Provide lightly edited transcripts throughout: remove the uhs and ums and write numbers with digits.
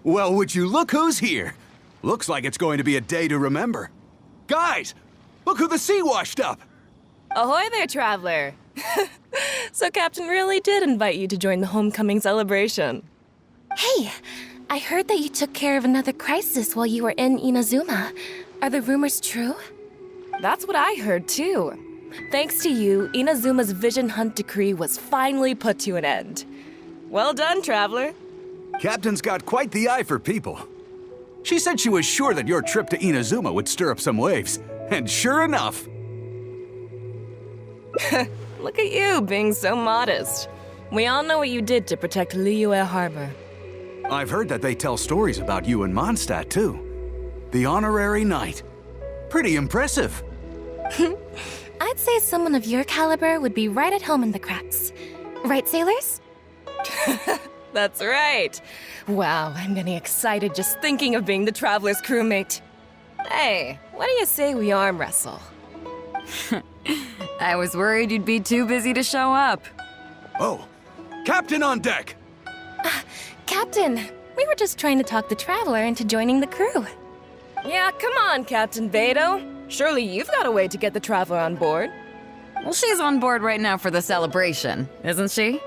Well, would you look who's here? Looks like it's going to be a day to remember. Guys, look who the sea washed up! Ahoy there, traveler! So Captain really did invite you to join the homecoming celebration. Hey, I heard that you took care of another crisis while you were in Inazuma. Are the rumors true? That's what I heard, too. Thanks to you, Inazuma's Vision Hunt decree was finally put to an end. Well done, traveler. Captain's got quite the eye for people. She said she was sure that your trip to Inazuma would stir up some waves. And sure enough... Look at you, being so modest. We all know what you did to protect Liyue Harbor. I've heard that they tell stories about you in Mondstadt, too. The honorary knight. Pretty impressive. I'd say someone of your caliber would be right at home in the cracks. Right, sailors? That's right. Wow, I'm getting excited just thinking of being the traveler's crewmate. Hey, what do you say we arm wrestle? I was worried you'd be too busy to show up. Oh, Captain on deck! Captain, we were just trying to talk the traveler into joining the crew. Yeah, come on, Captain Bэй Dou. Surely you've got a way to get the traveler on board. Well, she's on board right now for the celebration, isn't she?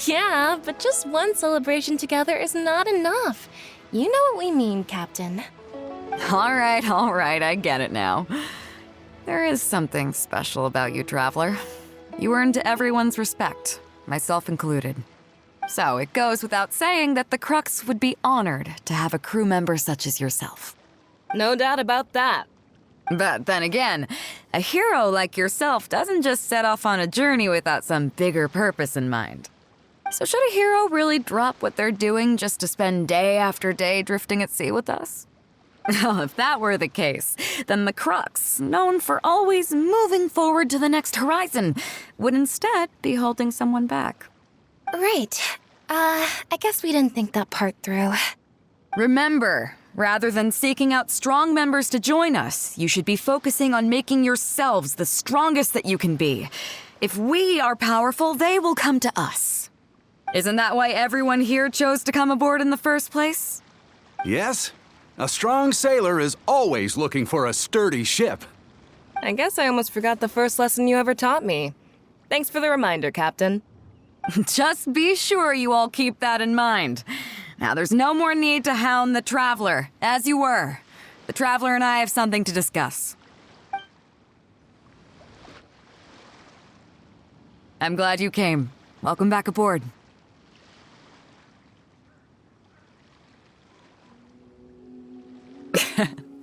Yeah, but just one celebration together is not enough. You know what we mean, Captain. All right, I get it now. There is something special about you, traveler. You earned everyone's respect, myself included. So it goes without saying that the Crux would be honored to have a crew member such as yourself. No doubt about that. But then again, a hero like yourself doesn't just set off on a journey without some bigger purpose in mind. So should a hero really drop what they're doing just to spend day after day drifting at sea with us? Well, if that were the case, then the Crux, known for always moving forward to the next horizon, would instead be holding someone back. Right. I guess we didn't think that part through. Remember, rather than seeking out strong members to join us, you should be focusing on making yourselves the strongest that you can be. If we are powerful, they will come to us. Isn't that why everyone here chose to come aboard in the first place? Yes, a strong sailor is always looking for a sturdy ship. I guess I almost forgot the first lesson you ever taught me. Thanks for the reminder, Captain. Just be sure you all keep that in mind. Now, there's no more need to hound the Traveler, as you were. The Traveler and I have something to discuss. I'm glad you came. Welcome back aboard.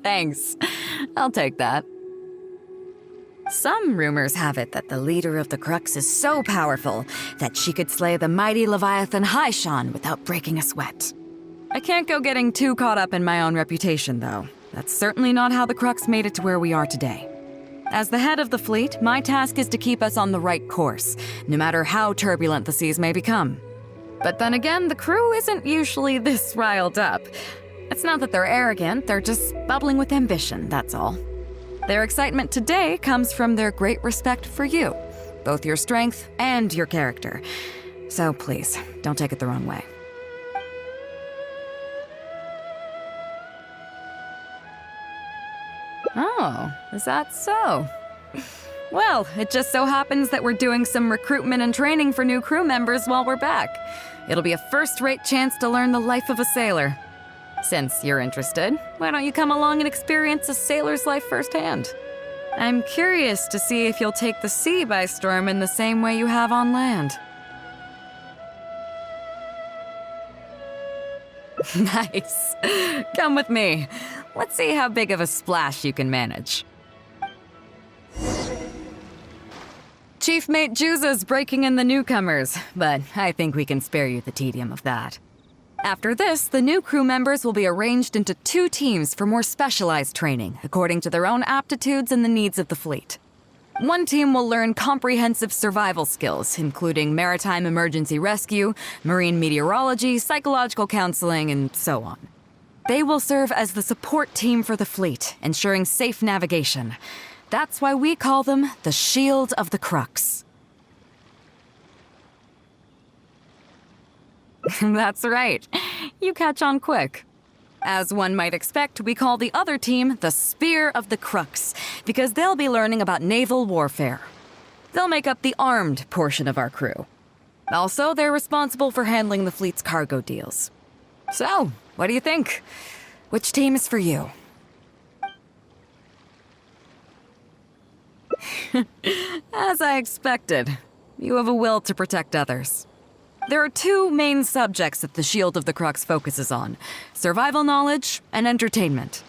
Thanks. I'll take that. Some rumors have it that the leader of the Crux is so powerful that she could slay the mighty Leviathan Haishan without breaking a sweat. I can't go getting too caught up in my own reputation, though. That's certainly not how the Crux made it to where we are today. As the head of the fleet, my task is to keep us on the right course, no matter how turbulent the seas may become. But then again, the crew isn't usually this riled up. It's not that they're arrogant, they're just bubbling with ambition, that's all. Their excitement today comes from their great respect for you, both your strength and your character. So please, don't take it the wrong way. Oh, is that so? Well, it just so happens that we're doing some recruitment and training for new crew members while we're back. It'll be a first-rate chance to learn the life of a sailor. Since you're interested, why don't you come along and experience a sailor's life firsthand? I'm curious to see if you'll take the sea by storm in the same way you have on land. Nice. Come with me. Let's see how big of a splash you can manage. Chief Mate Juza's breaking in the newcomers, but I think we can spare you the tedium of that. After this, the new crew members will be arranged into 2 teams for more specialized training, according to their own aptitudes and the needs of the fleet. One team will learn comprehensive survival skills, including maritime emergency rescue, marine meteorology, psychological counseling, and so on. They will serve as the support team for the fleet, ensuring safe navigation. That's why we call them the Shield of the Crux. That's right. you catch on quick. As one might expect, we call the other team the Spear of the Crux, because they'll be learning about naval warfare. They'll make up the armed portion of our crew. Also, they're responsible for handling the fleet's cargo deals. So, what do you think? Which team is for you? As I expected, you have a will to protect others. There are two main subjects that the Shield of the Crux focuses on: survival knowledge and entertainment.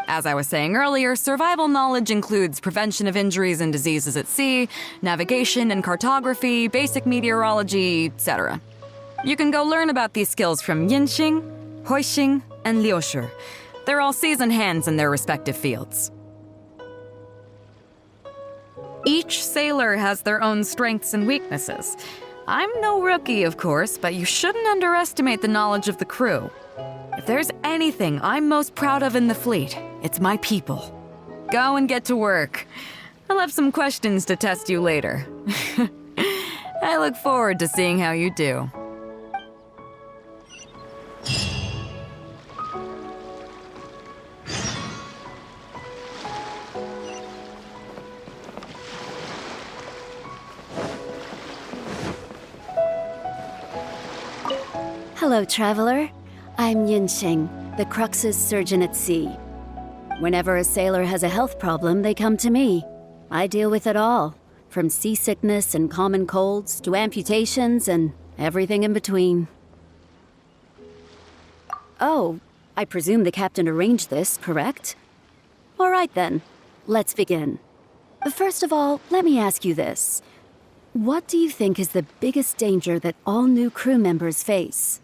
As I was saying earlier, survival knowledge includes prevention of injuries and diseases at sea, navigation and cartography, basic meteorology, etc. You can go learn about these skills from Yinxing, Huixing, and Liushi. They're all seasoned hands in their respective fields. Each sailor has their own strengths and weaknesses. I'm no rookie, of course, but you shouldn't underestimate the knowledge of the crew. If there's anything I'm most proud of in the fleet, it's my people. Go and get to work. I'll have some questions to test you later. I look forward to seeing how you do. Hello, traveler. I'm Yinxing, the Crux's surgeon at sea. Whenever a sailor has a health problem, they come to me. I deal with it all, from seasickness and common colds to amputations and everything in between. Oh, I presume the captain arranged this, correct? All right then, let's begin. First of all, let me ask you this. What do you think is the biggest danger that all new crew members face?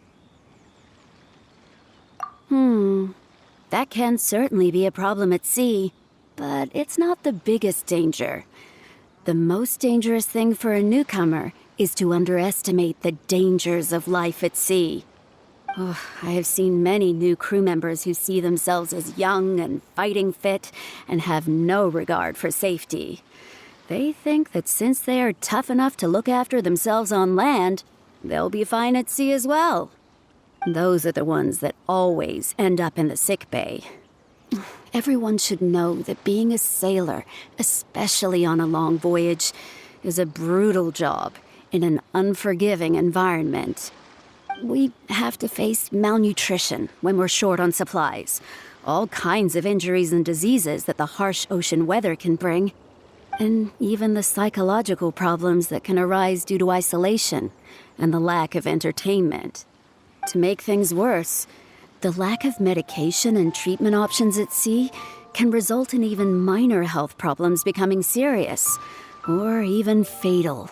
That can certainly be a problem at sea, but it's not the biggest danger. The most dangerous thing for a newcomer is to underestimate the dangers of life at sea. Oh, I have seen many new crew members who see themselves as young and fighting fit and have no regard for safety. They think that since they are tough enough to look after themselves on land, they'll be fine at sea as well. Those are the ones that always end up in the sick bay. Everyone should know that being a sailor, especially on a long voyage, is a brutal job in an unforgiving environment. We have to face malnutrition when we're short on supplies, all kinds of injuries and diseases that the harsh ocean weather can bring, and even the psychological problems that can arise due to isolation and the lack of entertainment. To make things worse, the lack of medication and treatment options at sea can result in even minor health problems becoming serious, or even fatal.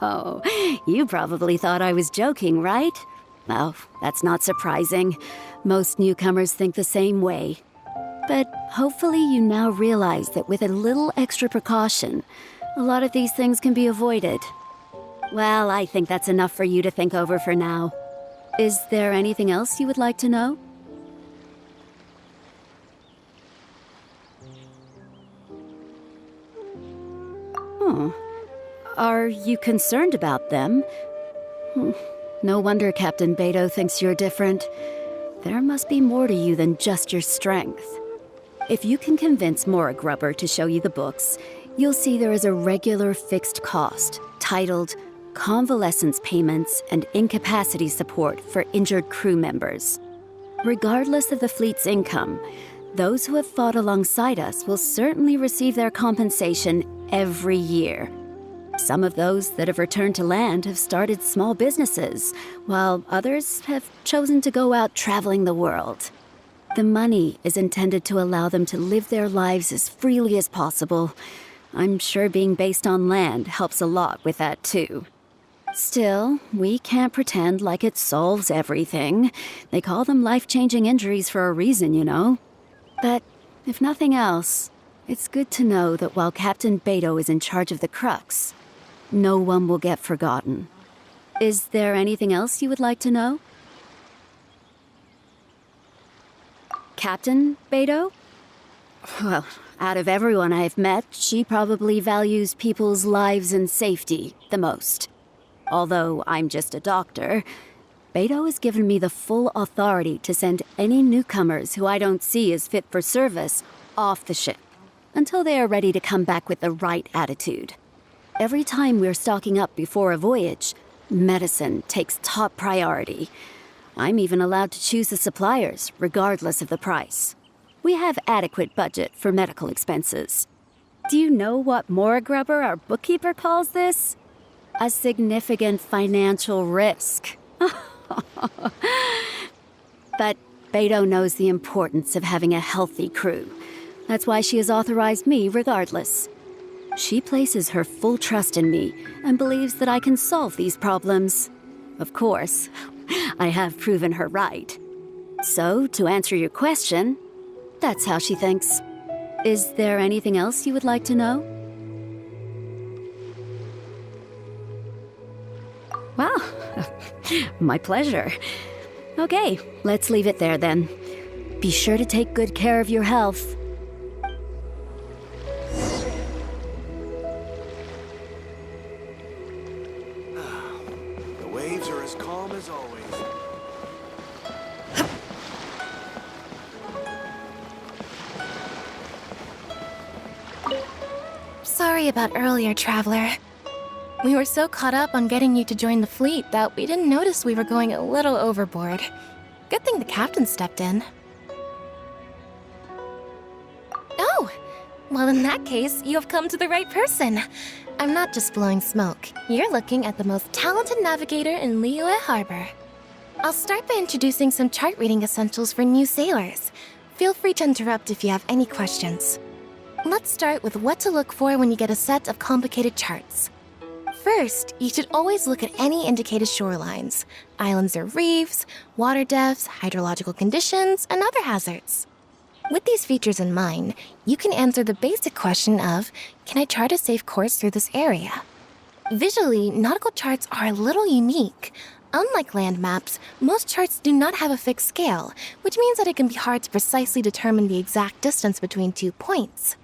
Oh, you probably thought I was joking, right? Well, that's not surprising. Most newcomers think the same way. But hopefully you now realize that with a little extra precaution, a lot of these things can be avoided. Well, I think that's enough for you to think over for now. Is there anything else you would like to know? Are you concerned about them? No wonder Captain Bэй Dou thinks you're different. There must be more to you than just your strength. If you can convince Mora Grubber to show you the books, you'll see there is a regular fixed cost titled Convalescence Payments and Incapacity Support for Injured Crew Members. Regardless of the fleet's income, those who have fought alongside us will certainly receive their compensation every year. Some of those that have returned to land have started small businesses, while others have chosen to go out traveling the world. The money is intended to allow them to live their lives as freely as possible. I'm sure being based on land helps a lot with that too. Still, we can't pretend like it solves everything. They call them life-changing injuries for a reason, you know. But if nothing else, it's good to know that while Captain Bэй Dou is in charge of the Crux, no one will get forgotten. Is there anything else you would like to know? Captain Bэй Dou? Well, out of everyone I've met, she probably values people's lives and safety the most. Although I'm just a doctor, Bэй Dou has given me the full authority to send any newcomers who I don't see as fit for service off the ship until they are ready to come back with the right attitude. Every time we're stocking up before a voyage, medicine takes top priority. I'm even allowed to choose the suppliers, regardless of the price. We have adequate budget for medical expenses. Do you know what Morgrubber, our bookkeeper, calls this? A significant financial risk. But Bэй Dou knows the importance of having a healthy crew. That's why she has authorized me regardless. She places her full trust in me and believes that I can solve these problems. Of course, I have proven her right. So, to answer your question, that's how she thinks. Is there anything else you would like to know? Wow, my pleasure. Okay, let's leave it there then. Be sure to take good care of your health. The waves are as calm as always. Sorry about earlier, Traveler. We were so caught up on getting you to join the fleet that we didn't notice we were going a little overboard. Good thing the captain stepped in. Oh! Well, in that case, you have come to the right person. I'm not just blowing smoke. You're looking at the most talented navigator in Liyue Harbor. I'll start by introducing some chart reading essentials for new sailors. Feel free to interrupt if you have any questions. Let's start with what to look for when you get a set of complicated charts. First, you should always look at any indicated shorelines, islands or reefs, water depths, hydrological conditions, and other hazards. With these features in mind, you can answer the basic question of, can I chart a safe course through this area? Visually, nautical charts are a little unique. Unlike land maps, most charts do not have a fixed scale, which means that it can be hard to precisely determine the exact distance between 2 points.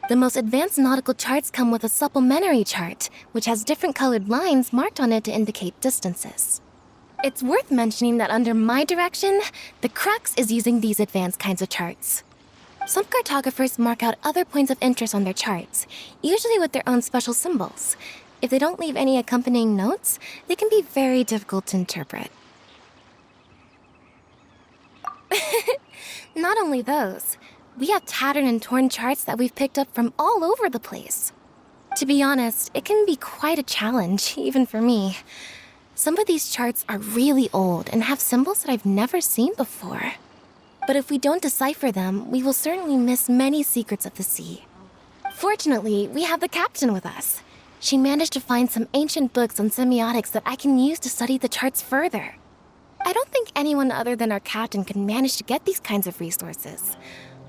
The most advanced nautical charts come with a supplementary chart, which has different colored lines marked on it to indicate distances. It's worth mentioning that under my direction, the crux is using these advanced kinds of charts. Some cartographers mark out other points of interest on their charts, usually with their own special symbols. If they don't leave any accompanying notes, they can be very difficult to interpret. Not only those, we have tattered and torn charts that we've picked up from all over the place. To be honest, it can be quite a challenge, even for me. Some of these charts are really old and have symbols that I've never seen before. But if we don't decipher them, we will certainly miss many secrets of the sea. Fortunately, we have the captain with us. She managed to find some ancient books on semiotics that I can use to study the charts further. I don't think anyone other than our captain could manage to get these kinds of resources.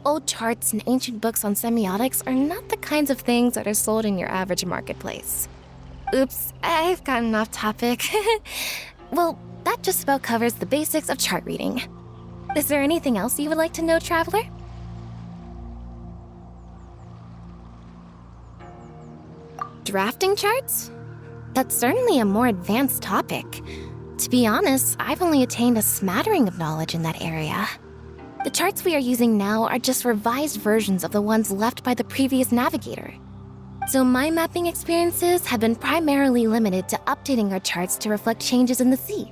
Old charts and ancient books on semiotics are not the kinds of things that are sold in your average marketplace. Oops, I've gotten off topic. Well, that just about covers the basics of chart reading. Is there anything else you would like to know, Traveler? Drafting charts? That's certainly a more advanced topic. To be honest, I've only attained a smattering of knowledge in that area. The charts we are using now are just revised versions of the ones left by the previous navigator. So my mapping experiences have been primarily limited to updating our charts to reflect changes in the sea.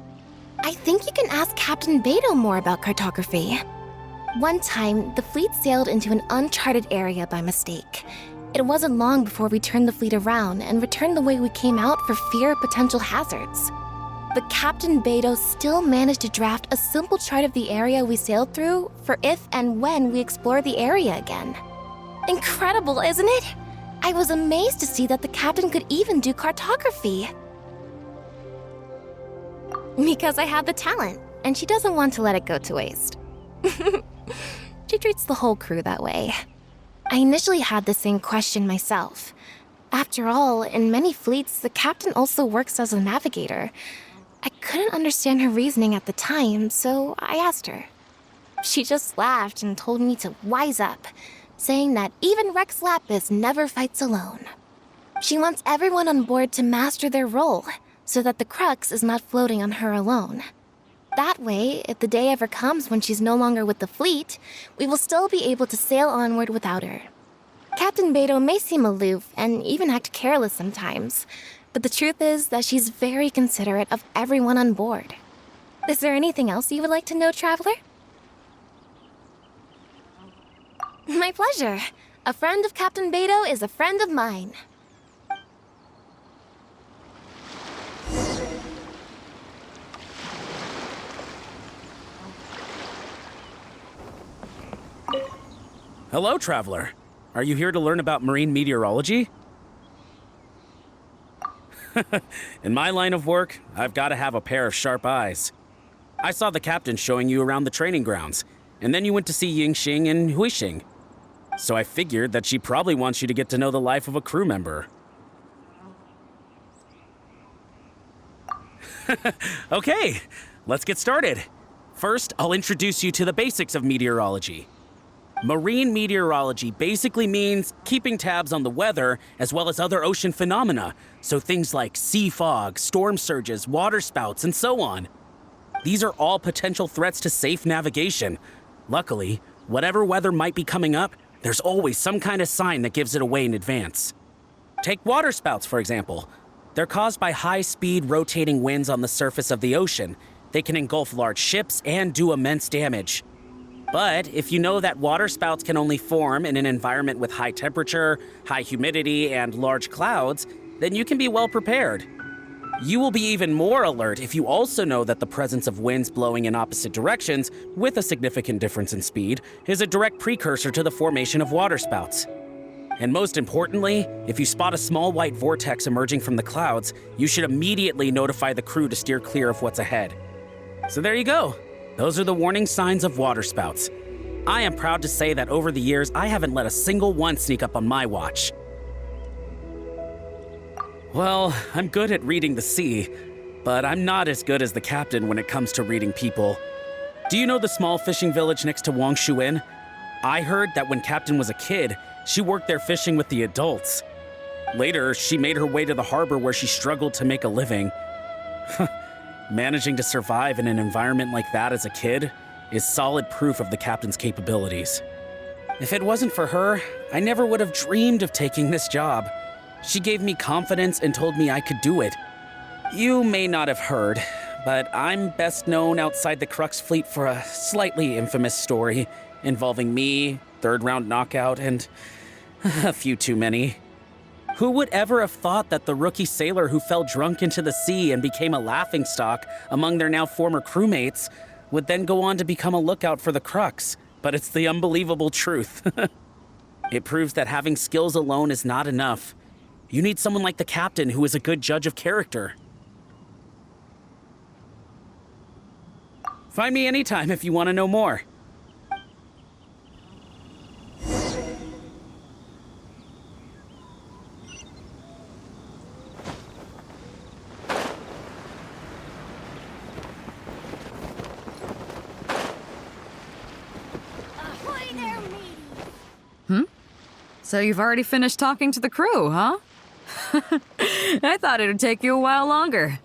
I think you can ask Captain Bэй Dou more about cartography. One time, the fleet sailed into an uncharted area by mistake. It wasn't long before we turned the fleet around and returned the way we came out for fear of potential hazards. But Captain Bэй Dou still managed to draft a simple chart of the area we sailed through for if and when we explore the area again. Incredible, isn't it? I was amazed to see that the captain could even do cartography. Because I have the talent, and she doesn't want to let it go to waste. She treats the whole crew that way. I initially had the same question myself. After all, in many fleets, the captain also works as a navigator. I couldn't understand her reasoning at the time, so I asked her. She just laughed and told me to wise up, saying that even Rex Lapis never fights alone. She wants everyone on board to master their role, so that the crux is not floating on her alone. That way, if the day ever comes when she's no longer with the fleet, we will still be able to sail onward without her. Captain Bэй Dou may seem aloof and even act careless sometimes, but the truth is that she's very considerate of everyone on board. Is there anything else you would like to know, Traveler? My pleasure. A friend of Captain Bэй Dou is a friend of mine. Hello, Traveler. Are you here to learn about marine meteorology? In my line of work, I've got to have a pair of sharp eyes. I saw the captain showing you around the training grounds, and then you went to see Yingxing and Huixing. So I figured that she probably wants you to get to know the life of a crew member. Okay, let's get started. First, I'll introduce you to the basics of meteorology. Marine meteorology basically means keeping tabs on the weather as well as other ocean phenomena, so things like sea fog, storm surges, waterspouts, and so on. These are all potential threats to safe navigation. Luckily, whatever weather might be coming up, there's always some kind of sign that gives it away in advance. Take waterspouts, for example. They're caused by high-speed rotating winds on the surface of the ocean. They can engulf large ships and do immense damage. But if you know that waterspouts can only form in an environment with high temperature, high humidity, and large clouds, then you can be well prepared. You will be even more alert if you also know that the presence of winds blowing in opposite directions with a significant difference in speed is a direct precursor to the formation of waterspouts. And most importantly, if you spot a small white vortex emerging from the clouds, you should immediately notify the crew to steer clear of what's ahead. So there you go. Those are the warning signs of waterspouts. I am proud to say that over the years, I haven't let a single one sneak up on my watch. Well, I'm good at reading the sea, but I'm not as good as the captain when it comes to reading people. Do you know the small fishing village next to Wangshuin? I heard that when Captain was a kid, she worked there fishing with the adults. Later, she made her way to the harbor where she struggled to make a living. Managing to survive in an environment like that as a kid is solid proof of the captain's capabilities. If it wasn't for her, I never would have dreamed of taking this job. She gave me confidence and told me I could do it. You may not have heard, but I'm best known outside the Crux fleet for a slightly infamous story involving me, third-round knockout, and a few too many. Who would ever have thought that the rookie sailor who fell drunk into the sea and became a laughingstock among their now former crewmates would then go on to become a lookout for the Crux? But it's the unbelievable truth. It proves that having skills alone is not enough. You need someone like the captain who is a good judge of character. Find me anytime if you want to know more. So you've already finished talking to the crew, huh? I thought it would take you a while longer.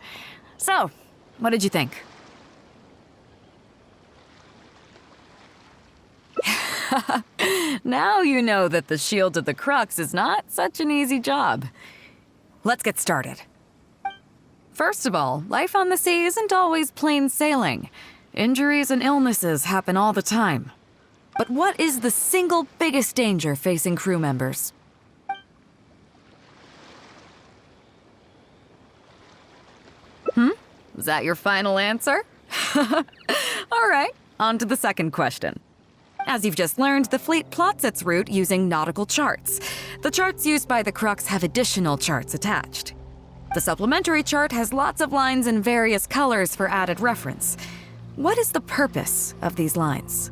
So, what did you think? Now you know that the shield of the Crux is not such an easy job. Let's get started. First of all, life on the sea isn't always plain sailing. Injuries and illnesses happen all the time. But what is the single biggest danger facing crew members? Is that your final answer? All right, on to the second question. As you've just learned, the fleet plots its route using nautical charts. The charts used by the Crux have additional charts attached. The supplementary chart has lots of lines in various colors for added reference. What is the purpose of these lines?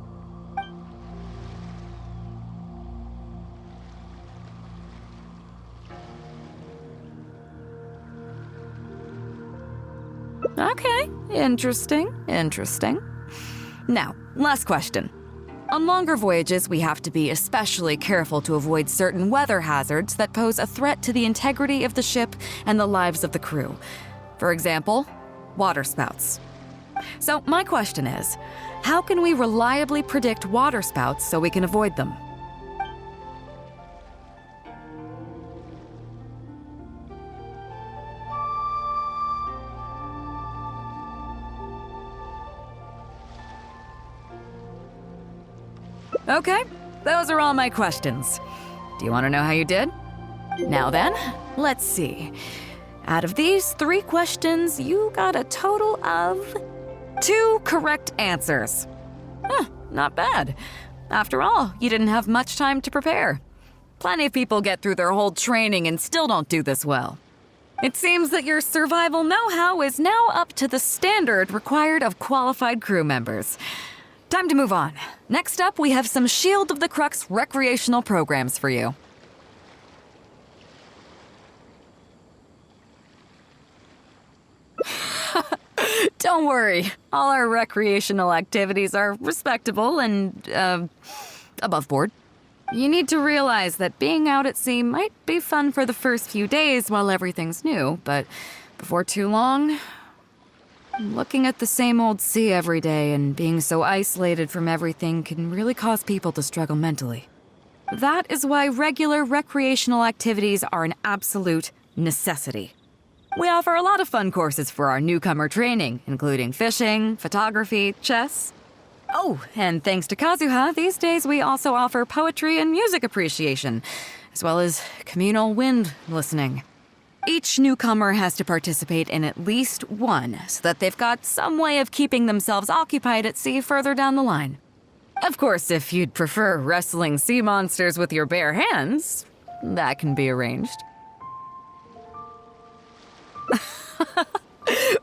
Okay, interesting. Now, last question. On longer voyages, we have to be especially careful to avoid certain weather hazards that pose a threat to the integrity of the ship and the lives of the crew. For example, water spouts. So my question is, how can we reliably predict water spouts so we can avoid them? Okay, those are all my questions. Do you want to know how you did? Now then, let's see. Out of these 3 questions, you got a total of 2 correct answers. Huh, not bad. After all, you didn't have much time to prepare. Plenty of people get through their whole training and still don't do this well. It seems that your survival know-how is now up to the standard required of qualified crew members. Time to move on. Next up, we have some Shield of the Crux recreational programs for you. Don't worry, all our recreational activities are respectable and, above board. You need to realize that being out at sea might be fun for the first few days while everything's new, but before too long, looking at the same old sea every day and being so isolated from everything can really cause people to struggle mentally. That is why regular recreational activities are an absolute necessity. We offer a lot of fun courses for our newcomer training, including fishing, photography, chess. Oh, and thanks to Kazuha, these days we also offer poetry and music appreciation, as well as communal wind listening. Each newcomer has to participate in at least one, so that they've got some way of keeping themselves occupied at sea further down the line. Of course, if you'd prefer wrestling sea monsters with your bare hands, that can be arranged.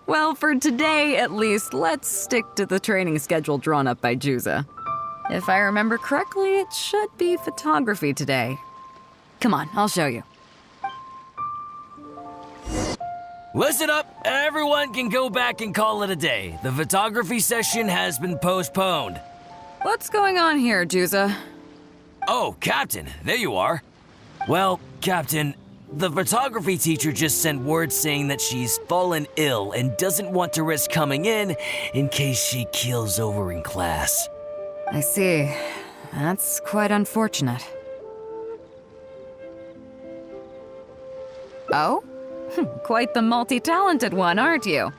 Well, for today at least, let's stick to the training schedule drawn up by Juza. If I remember correctly, it should be photography today. Come on, I'll show you. Listen up, everyone can go back and call it a day. The photography session has been postponed. What's going on here, Juza? Oh, Captain, there you are. Well, Captain, the photography teacher just sent word saying that she's fallen ill and doesn't want to risk coming in case she keels over in class. I see. That's quite unfortunate. Oh? Quite the multi-talented one, aren't you?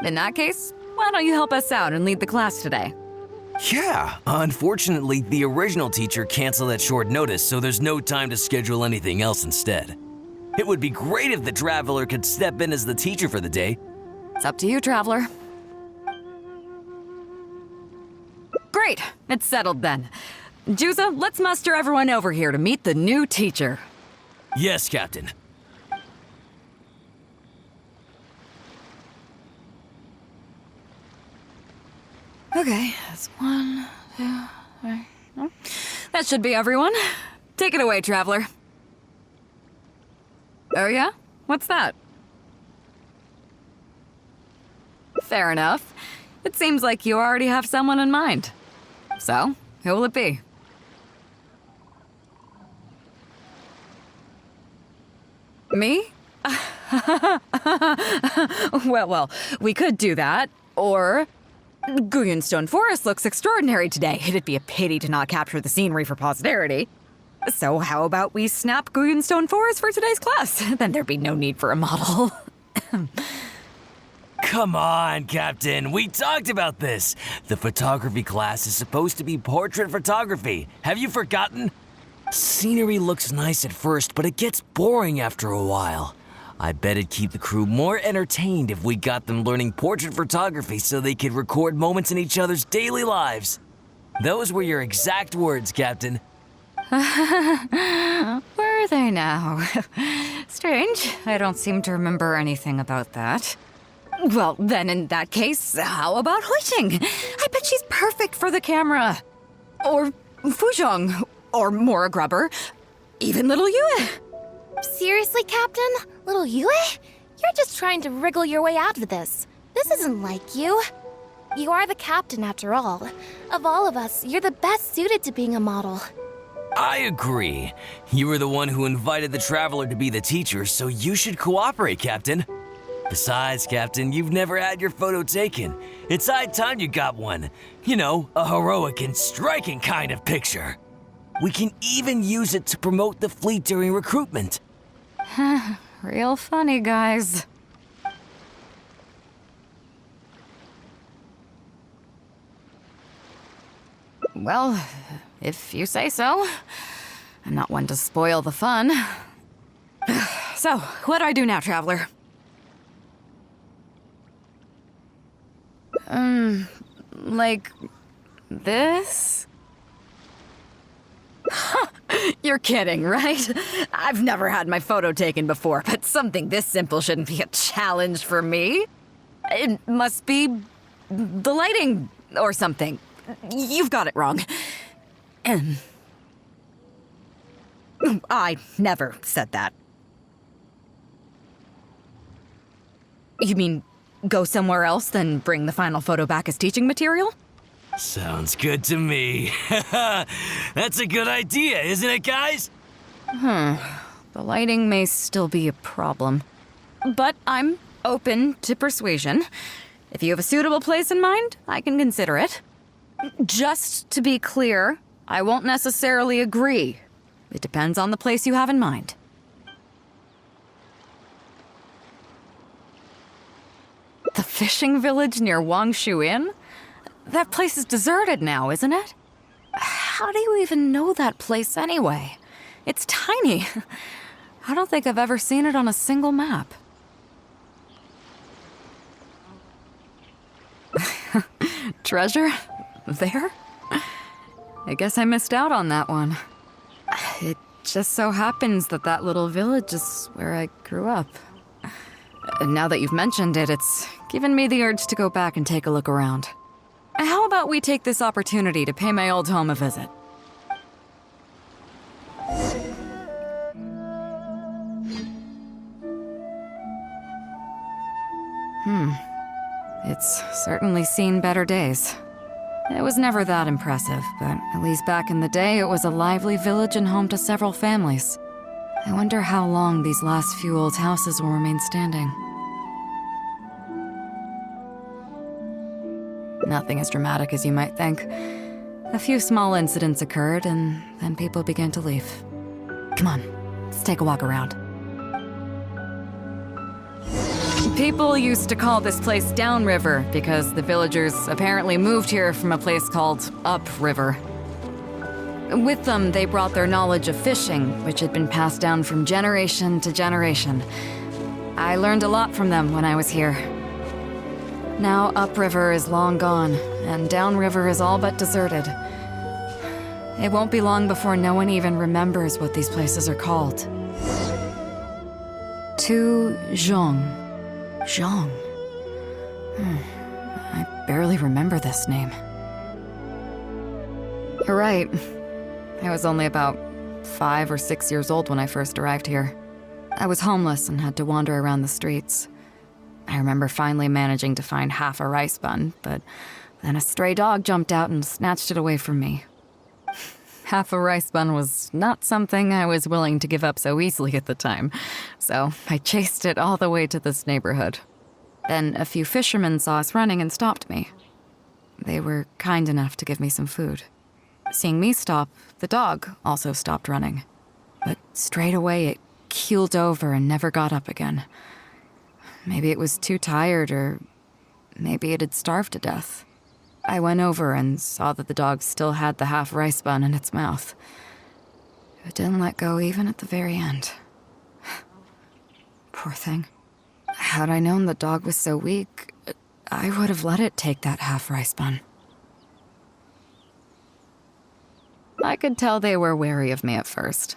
In that case, why don't you help us out and lead the class today? Yeah, unfortunately, the original teacher canceled at short notice, so there's no time to schedule anything else instead. It would be great if the Traveler could step in as the teacher for the day. It's up to you, Traveler. Great, it's settled then. Juza, let's muster everyone over here to meet the new teacher. Yes, Captain. Okay, that's 1, 2, 3. Oh. That should be everyone. Take it away, Traveler. Oh yeah? What's that? Fair enough. It seems like you already have someone in mind. So, who will it be? Me? Well, we could do that, or... Guyunstone Forest looks extraordinary today. It'd be a pity to not capture the scenery for posterity. So how about we snap Guyunstone Forest for today's class? Then there'd be no need for a model. Come on, Captain. We talked about this. The photography class is supposed to be portrait photography. Have you forgotten? Scenery looks nice at first, but it gets boring after a while. I bet it'd keep the crew more entertained if we got them learning portrait photography so they could record moments in each other's daily lives. Those were your exact words, Captain. Were they now? Strange. I don't seem to remember anything about that. Well, then in that case, how about Huixing? I bet she's perfect for the camera. Or Fuzhong. Or Mora Grubber. Even little Yue. Seriously, Captain? Little Yue? You're just trying to wriggle your way out of this. This isn't like you. You are the captain, after all. Of all of us, you're the best suited to being a model. I agree. You were the one who invited the Traveler to be the teacher, so you should cooperate, Captain. Besides, Captain, you've never had your photo taken. It's high time you got one. You know, a heroic and striking kind of picture. We can even use it to promote the fleet during recruitment. Real funny, guys. Well, if you say so. I'm not one to spoil the fun. So, what do I do now, Traveler? Like this? You're kidding, right? I've never had my photo taken before, but something this simple shouldn't be a challenge for me. It must be the lighting or something. You've got it wrong. I never said that. You mean go somewhere else, then bring the final photo back as teaching material? Sounds good to me. That's a good idea, isn't it, guys? The lighting may still be a problem, but I'm open to persuasion. If you have a suitable place in mind, I can consider it. Just to be clear, I won't necessarily agree. It depends on the place you have in mind. The fishing village near Wangshu Inn? That place is deserted now, isn't it? How do you even know that place anyway? It's tiny. I don't think I've ever seen it on a single map. Treasure? There? I guess I missed out on that one. It just so happens that that little village is where I grew up. Now that you've mentioned it, it's given me the urge to go back and take a look around. How about we take this opportunity to pay my old home a visit? It's certainly seen better days. It was never that impressive, but at least back in the day, it was a lively village and home to several families. I wonder how long these last few old houses will remain standing. Nothing as dramatic as you might think. A few small incidents occurred, and then people began to leave. Come on, let's take a walk around. People used to call this place Downriver because the villagers apparently moved here from a place called Upriver. With them, they brought their knowledge of fishing, which had been passed down from generation to generation. I learned a lot from them when I was here. Now Upriver is long gone, and Downriver is all but deserted. It won't be long before no one even remembers what these places are called. Tu Zhong. Zhong. I barely remember this name. You're right. I was only about 5 or 6 years old when I first arrived here. I was homeless and had to wander around the streets. I remember finally managing to find half a rice bun, but then a stray dog jumped out and snatched it away from me. Half a rice bun was not something I was willing to give up so easily at the time, so I chased it all the way to this neighborhood. Then a few fishermen saw us running and stopped me. They were kind enough to give me some food. Seeing me stop, the dog also stopped running. But straight away it keeled over and never got up again. Maybe it was too tired, or maybe it had starved to death. I went over and saw that the dog still had the half rice bun in its mouth. It didn't let go even at the very end. Poor thing. Had I known the dog was so weak, I would have let it take that half rice bun. I could tell they were wary of me at first.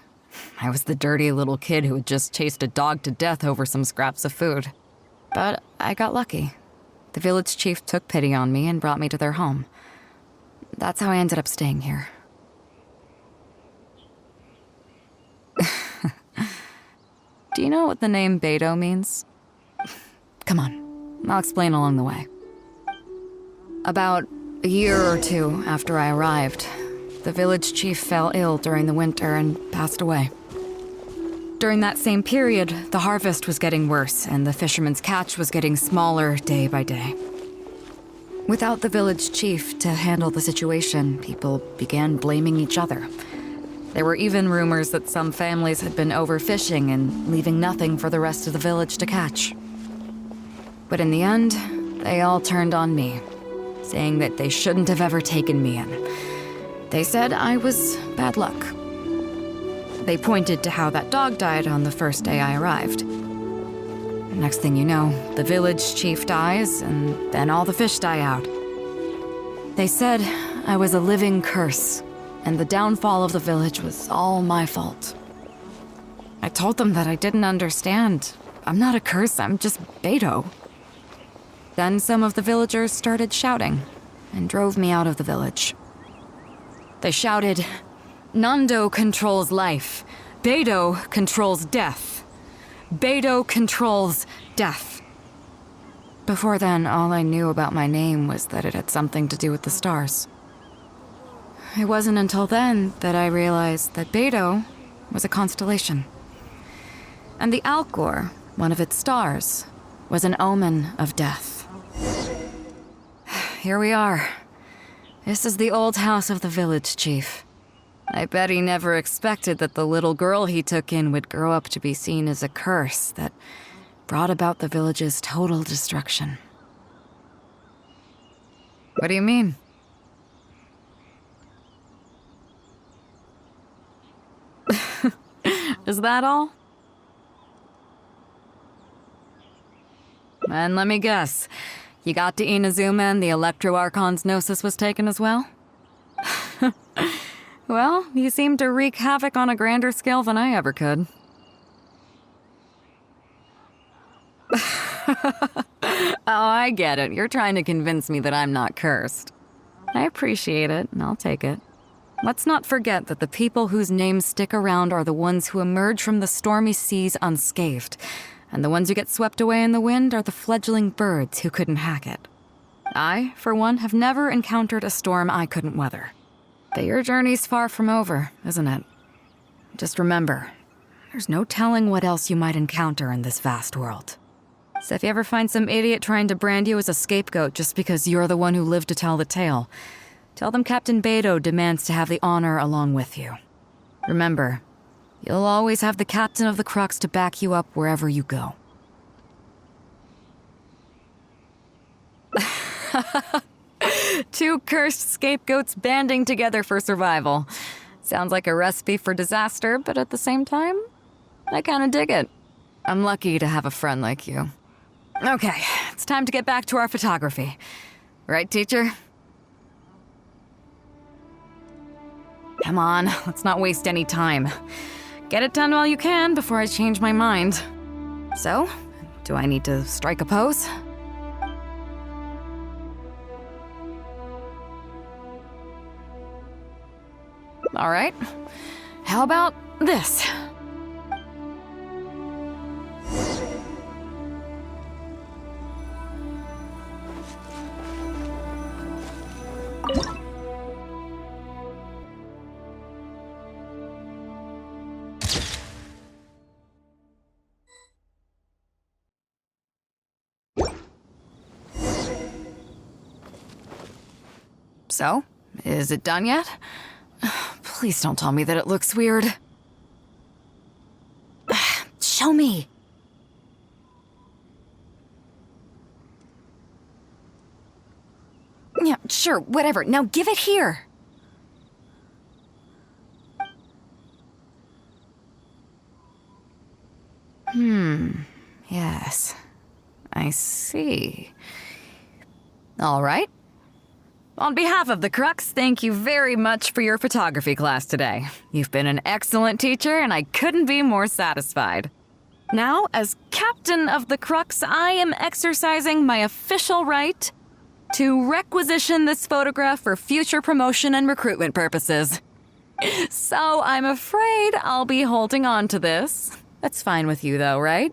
I was the dirty little kid who had just chased a dog to death over some scraps of food. But I got lucky. The village chief took pity on me and brought me to their home. That's how I ended up staying here. Do you know what the name Bэй Dou means? Come on, I'll explain along the way. About a year or two after I arrived, the village chief fell ill during the winter and passed away. During that same period, the harvest was getting worse, and the fisherman's catch was getting smaller day by day. Without the village chief to handle the situation, people began blaming each other. There were even rumors that some families had been overfishing and leaving nothing for the rest of the village to catch. But in the end, they all turned on me, saying that they shouldn't have ever taken me in. They said I was bad luck. They pointed to how that dog died on the first day I arrived. Next thing you know, the village chief dies, and then all the fish die out. They said I was a living curse, and the downfall of the village was all my fault. I told them that I didn't understand. I'm not a curse, I'm just Bэй Dou. Then some of the villagers started shouting, and drove me out of the village. They shouted, "Nando controls life. Bэй Dou controls death. Bэй Dou controls death." Before then, all I knew about my name was that it had something to do with the stars. It wasn't until then that I realized that Bэй Dou was a constellation. And the Alcor, one of its stars, was an omen of death. Here we are. This is the old house of the village chief. I bet he never expected that the little girl he took in would grow up to be seen as a curse that brought about the village's total destruction. What do you mean? Is that all? And let me guess, you got to Inazuma and the Electro Archon's Gnosis was taken as well? Well, you seem to wreak havoc on a grander scale than I ever could. Oh, I get it. You're trying to convince me that I'm not cursed. I appreciate it, and I'll take it. Let's not forget that the people whose names stick around are the ones who emerge from the stormy seas unscathed, and the ones who get swept away in the wind are the fledgling birds who couldn't hack it. I, for one, have never encountered a storm I couldn't weather. But your journey's far from over, isn't it? Just remember, there's no telling what else you might encounter in this vast world. So if you ever find some idiot trying to brand you as a scapegoat just because you're the one who lived to tell the tale, tell them Captain Bэй Dou demands to have the honor along with you. Remember, you'll always have the captain of the Crux to back you up wherever you go. Two cursed scapegoats banding together for survival. Sounds like a recipe for disaster, but at the same time, I kinda dig it. I'm lucky to have a friend like you. Okay, it's time to get back to our photography. Right, teacher? Come on, let's not waste any time. Get it done while you can before I change my mind. So, do I need to strike a pose? All right. How about this? So, is it done yet? Please don't tell me that it looks weird. Show me. Yeah, sure, whatever. Now give it here. Yes. I see. All right. On behalf of the Crux, thank you very much for your photography class today. You've been an excellent teacher, and I couldn't be more satisfied. Now, as captain of the Crux, I am exercising my official right to requisition this photograph for future promotion and recruitment purposes. So I'm afraid I'll be holding on to this. That's fine with you, though, right?